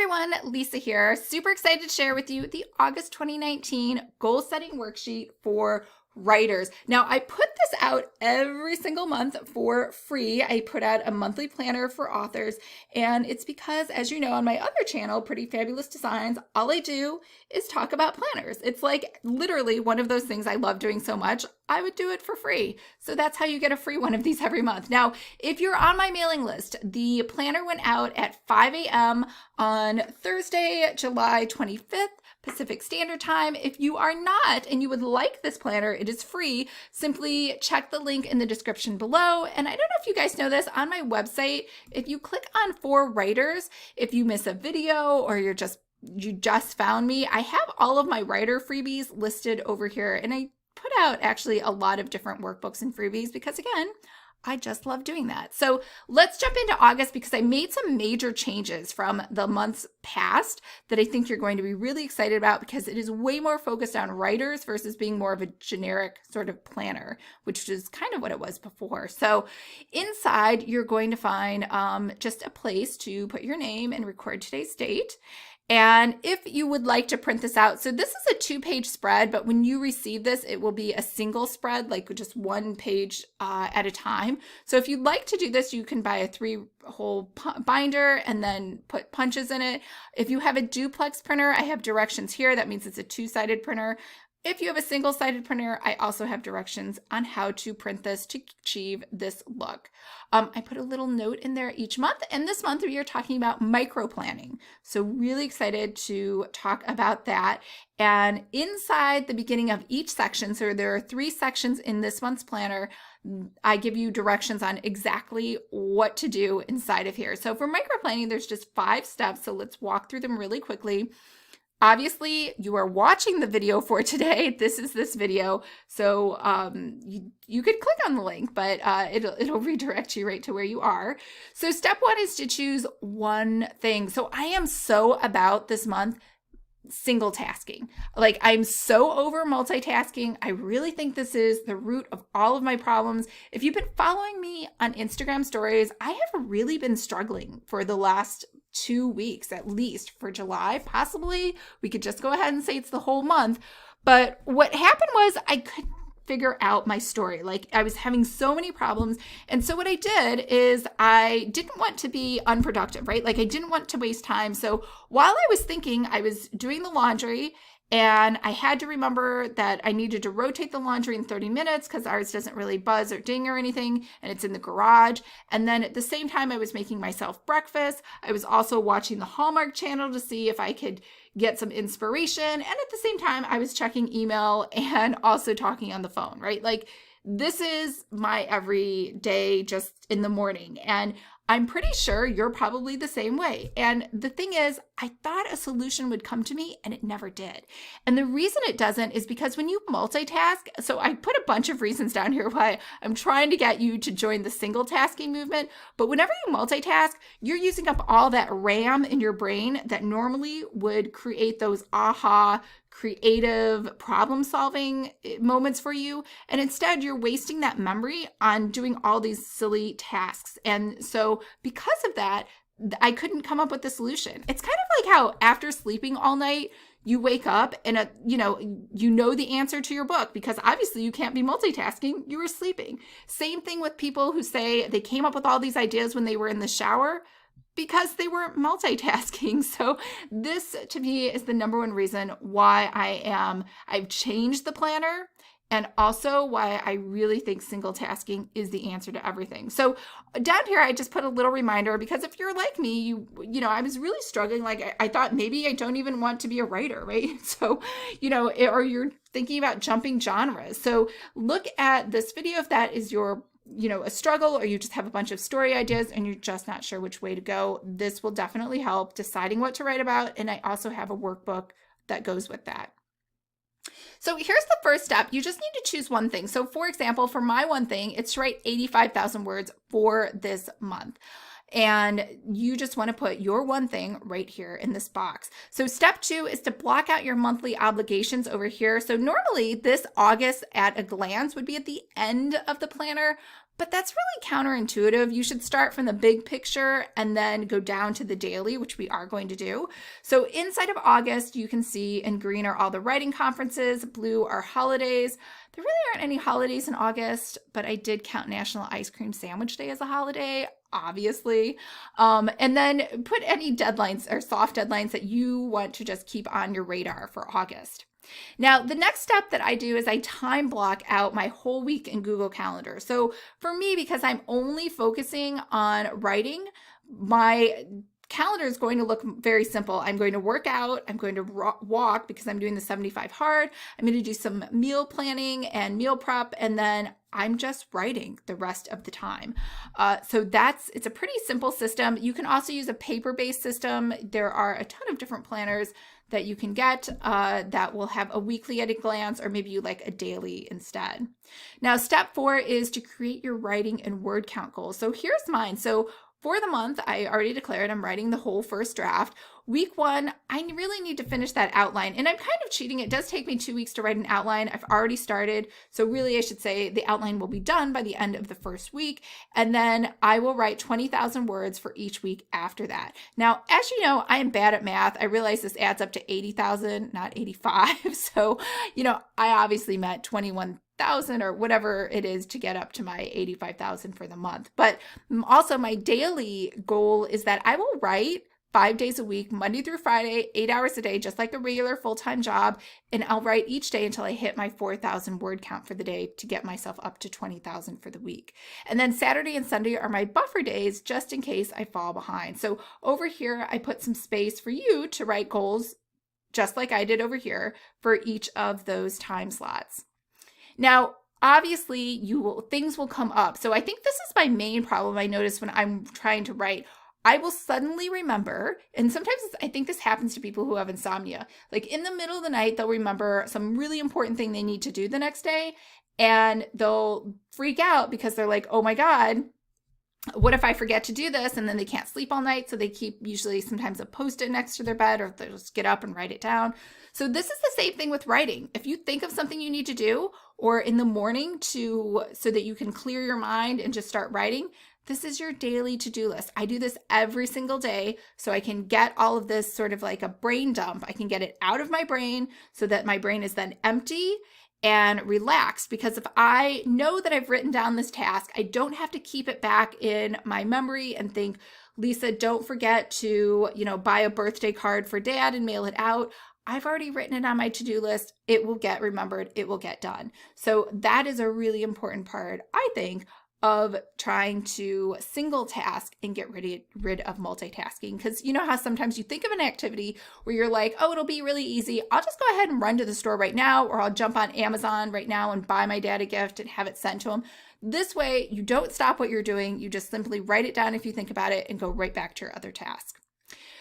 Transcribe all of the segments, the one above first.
everyone, Lisa here. Super excited to share with you the August 2019 goal setting worksheet for writers. Now, I put this out every single month for free. I put out a monthly planner for authors, and it's because, as you know, on my other channel, Pretty Fabulous Designs, all I do is talk about planners. It's like literally one of those things I love doing so much, I would do it for free. So that's how you get a free one of these every month. Now, if you're on my mailing list, the planner went out at 5 a.m. on Thursday, July 25th, Pacific Standard Time. If you are not and you would like this planner, it is free. Simply check the link in the description below. And I don't know if you guys know this, on my website, if you click on For Writers, if you miss a video or you just found me, I have all of my writer freebies listed over here. And I put out actually a lot of different workbooks and freebies because, again, I just love doing that. So let's jump into August because I made some major changes from the months past that I think you're going to be really excited about because it is way more focused on writers versus being more of a generic sort of planner, which is kind of what it was before. So inside, you're going to find just a place to put your name and record today's date. And if you would like to print this out, so this is a 2-page spread, but when you receive this, it will be a single spread, like just one page at a time. So if you'd like to do this, you can buy a 3-hole binder and then put punches in it. If you have a duplex printer, I have directions here. That means it's a 2-sided printer. If you have a single-sided printer, I also have directions on how to print this to achieve this look. I put a little note in there each month, and this month we are talking about micro planning. So really excited to talk about that. And inside the beginning of each section, so there are 3 sections in this month's planner, I give you directions on exactly what to do inside of here. So for micro planning, there's just 5 steps, so let's walk through them really quickly. Obviously, you are watching the video for today. This is this video. So you could click on the link, but it'll redirect you right to where you are. So step 1 is to choose one thing. So I am so about this month single tasking. Like, I'm so over multitasking. I really think this is the root of all of my problems. If you've been following me on Instagram stories, I have really been struggling for the last 2 weeks, at least for July. Possibly we could just go ahead and say it's the whole month. But what happened was I couldn't figure out my story. Like, I was having so many problems. And so what I did is I didn't want to be unproductive, right? Like, I didn't want to waste time. So while I was thinking, I was doing the laundry, and I had to remember that I needed to rotate the laundry in 30 minutes because ours doesn't really buzz or ding or anything, and it's in the garage. And then at the same time, I was making myself breakfast. I was also watching the Hallmark Channel to see if I could get some inspiration. And at the same time, I was checking email and also talking on the phone, right? Like, this is my everyday just in the morning. And I'm pretty sure you're probably the same way. And the thing is, I thought a solution would come to me and it never did. And the reason it doesn't is because when you multitask, so I put a bunch of reasons down here why I'm trying to get you to join the single tasking movement. But whenever you multitask, you're using up all that RAM in your brain that normally would create those aha creative problem solving moments for you. And instead you're wasting that memory on doing all these silly tasks. And so because of that, I couldn't come up with the solution. It's kind of like how after sleeping all night, you wake up and you know the answer to your book because obviously you can't be multitasking, you were sleeping. Same thing with people who say they came up with all these ideas when they were in the shower because they were multitasking. So this to me is the number one reason why I've changed the planner, and also why I really think single tasking is the answer to everything. So down here, I just put a little reminder because if you're like me, you know, I was really struggling. Like, I thought maybe I don't even want to be a writer, right? So, or you're thinking about jumping genres. So look at this video if that is your a struggle, or you just have a bunch of story ideas and you're just not sure which way to go. This will definitely help deciding what to write about. And I also have a workbook that goes with that. So here's the first step. You just need to choose one thing. So for example, for my one thing, it's to write 85,000 words for this month. And you just want to put your one thing right here in this box. So step 2 is to block out your monthly obligations over here. So normally this August at a glance would be at the end of the planner, But that's really counterintuitive. You should start from the big picture and then go down to the daily, which we are going to do. So inside of August, you can see in green are all the writing conferences, blue are holidays. There really aren't any holidays in August, but I did count National Ice Cream Sandwich Day as a holiday, obviously. And then put any deadlines or soft deadlines that you want to just keep on your radar for August. Now, the next step that I do is I time block out my whole week in Google Calendar. So for me, because I'm only focusing on writing, my calendar is going to look very simple. I'm going to work out, I'm going to walk because I'm doing the 75 hard, I'm going to do some meal planning and meal prep, and then I'm just writing the rest of the time. So it's a pretty simple system. You can also use a paper-based system. There are a ton of different planners that you can get that will have a weekly at a glance, or maybe you like a daily instead. Now, step 4 is to create your writing and word count goals. So here's mine. So for the month, I already declared I'm writing the whole first draft. Week 1, I really need to finish that outline. And I'm kind of cheating. It does take me 2 weeks to write an outline. I've already started. So really, I should say the outline will be done by the end of the first week. And then I will write 20,000 words for each week after that. Now, as you know, I am bad at math. I realize this adds up to 80,000, not 85. So, I obviously meant 21,000 or whatever it is to get up to my 85,000 for the month. But also my daily goal is that I will write 5 days a week, Monday through Friday, 8 hours a day, just like a regular full-time job. And I'll write each day until I hit my 4,000 word count for the day to get myself up to 20,000 for the week. And then Saturday and Sunday are my buffer days, just in case I fall behind. So over here, I put some space for you to write goals, just like I did over here, for each of those time slots. Now, obviously, things will come up. So I think this is my main problem I notice when I'm trying to write. I will suddenly remember, and sometimes I think this happens to people who have insomnia, like in the middle of the night, they'll remember some really important thing they need to do the next day, and they'll freak out because they're like, oh my God, what if I forget to do this? And then they can't sleep all night. So they keep usually sometimes a Post-it next to their bed, or they'll just get up and write it down. So this is the same thing with writing. If you think of something you need to do, or in the morning so that you can clear your mind and just start writing, this is your daily to-do list. I do this every single day so I can get all of this sort of like a brain dump. I can get it out of my brain so that my brain is then empty and relaxed, because if I know that I've written down this task, I don't have to keep it back in my memory and think, Lisa, don't forget to, buy a birthday card for Dad and mail it out. I've already written it on my to-do list. It will get remembered. It will get done. So that is a really important part, I think, of trying to single task and get rid of multitasking. Because you know how sometimes you think of an activity where you're like, oh, it'll be really easy. I'll just go ahead and run to the store right now, or I'll jump on Amazon right now and buy my dad a gift and have it sent to him. This way, you don't stop what you're doing. You just simply write it down if you think about it and go right back to your other task.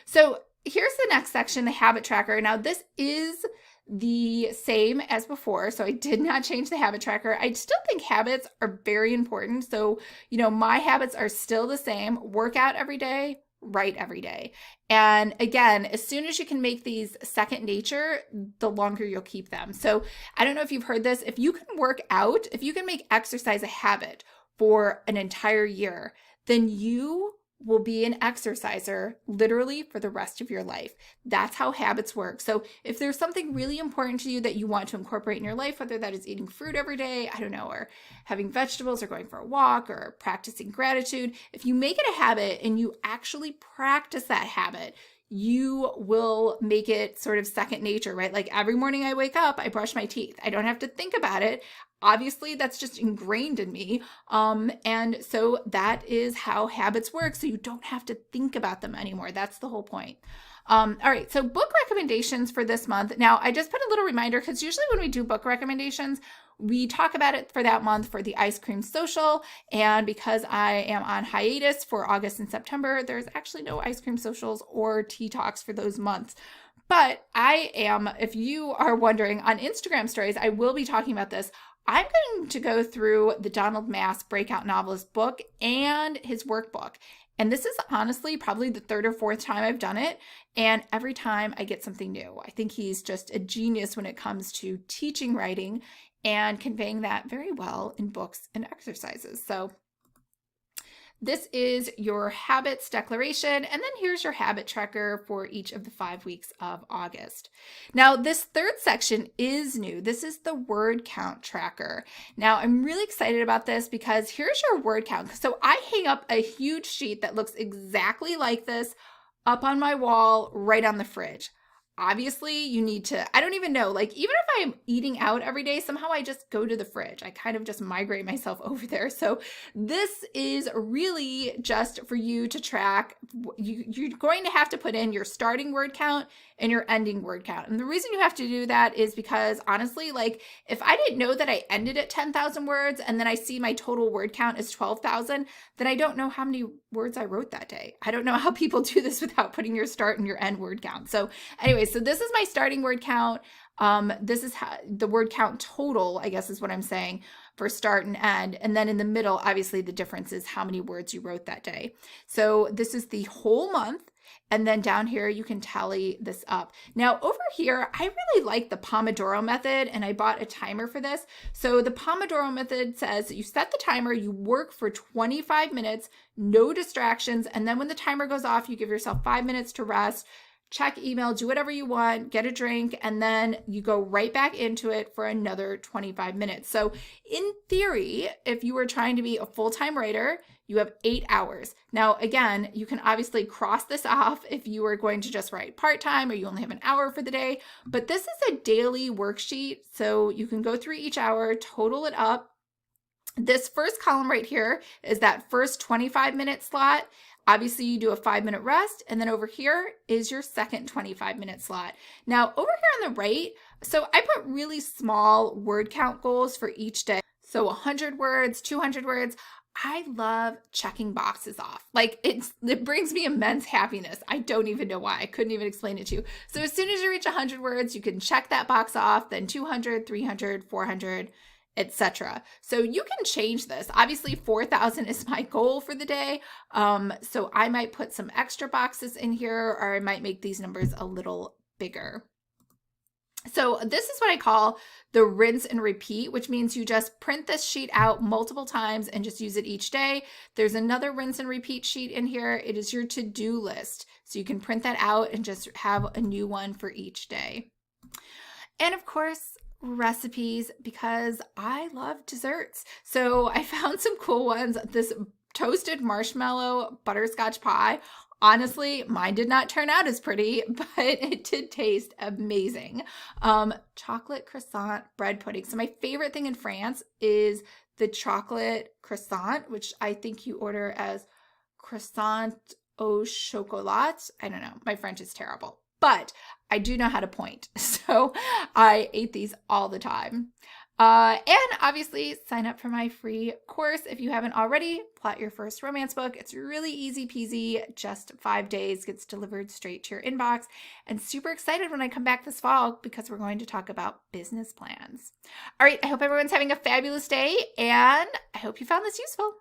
So here's the next section, the habit tracker. Now, this is the same as before, so I did not change the habit tracker. I still think habits are very important. So, my habits are still the same: work out every day, write every day. And again, as soon as you can make these second nature, the longer you'll keep them. So I don't know if you've heard this. If you can work out, if you can make exercise a habit for an entire year, then you will be an exerciser literally for the rest of your life. That's how habits work. So if there's something really important to you that you want to incorporate in your life, whether that is eating fruit every day, or having vegetables, or going for a walk, or practicing gratitude, if you make it a habit and you actually practice that habit, you will make it sort of second nature, right? Like every morning I wake up, I brush my teeth. I don't have to think about it. Obviously, that's just ingrained in me. And so that is how habits work. So you don't have to think about them anymore. That's the whole point. All right, so book recommendations for this month. Now, I just put a little reminder, because usually when we do book recommendations, we talk about it for that month for the ice cream social. And because I am on hiatus for August and September, there's actually no ice cream socials or tea talks for those months. But I am, if you are wondering, on Instagram stories, I will be talking about this. I'm going to go through the Donald Mass Breakout Novelist book and his workbook. And this is honestly probably the third or fourth time I've done it. And every time I get something new. I think he's just a genius when it comes to teaching writing and conveying that very well in books and exercises. So This is your habits declaration, and then here's your habit tracker for each of the 5 weeks of August. Now, this third section is new. This is the word count tracker. Now, I'm really excited about this because here's your word count. So I hang up a huge sheet that looks exactly like this up on my wall right on the fridge. Obviously, you need to, I don't even know, like even if I'm eating out every day, somehow I just go to the fridge. I kind of just migrate myself over there. So this is really just for you to track. You're going to have to put in your starting word count and your ending word count. And the reason you have to do that is because honestly, like if I didn't know that I ended at 10,000 words and then I see my total word count is 12,000, then I don't know how many words I wrote that day. I don't know how people do this without putting your start and your end word count. So anyway, so this is my starting word count. This is how the word count total, I guess is what I'm saying, for start and end. And then in the middle, obviously the difference is how many words you wrote that day. So this is the whole month. And then down here, you can tally this up. Now over here, I really like the Pomodoro method, and I bought a timer for this. So the Pomodoro method says that you set the timer, you work for 25 minutes, no distractions. And then when the timer goes off, you give yourself 5 minutes to rest, check email, do whatever you want, get a drink, and then you go right back into it for another 25 minutes. So in theory, if you were trying to be a full-time writer, you have 8 hours. Now, again, you can obviously cross this off if you are going to just write part-time or you only have an hour for the day, but this is a daily worksheet. So you can go through each hour, total it up. This first column right here is that first 25-minute slot. Obviously, you do a 5-minute rest, and then over here is your second 25-minute slot. Now, over here on the right, so I put really small word count goals for each day. So 100 words, 200 words. I love checking boxes off. Like it brings me immense happiness. I don't even know why. I couldn't even explain it to you. So as soon as you reach 100 words, you can check that box off, then 200, 300, 400, etc. So you can change this. Obviously 4,000 is my goal for the day. So I might put some extra boxes in here, or I might make these numbers a little bigger. So this is what I call the rinse and repeat, which means you just print this sheet out multiple times and just use it each day. There's another rinse and repeat sheet in here. It is your to-do list. So you can print that out and just have a new one for each day. And of course, recipes, because I love desserts. So I found some cool ones. This toasted marshmallow butterscotch pie. Honestly, mine did not turn out as pretty, but it did taste amazing. Chocolate croissant bread pudding. So my favorite thing in France is the chocolate croissant, which I think you order as croissant au chocolat. I don't know. My French is terrible, but I do know how to point. So I ate these all the time. And obviously sign up for my free course if you haven't already. Plot your first romance book. It's really easy peasy. Just 5 days, gets delivered straight to your inbox. And super excited when I come back this fall because we're going to talk about business plans. All right, I hope everyone's having a fabulous day, and I hope you found this useful.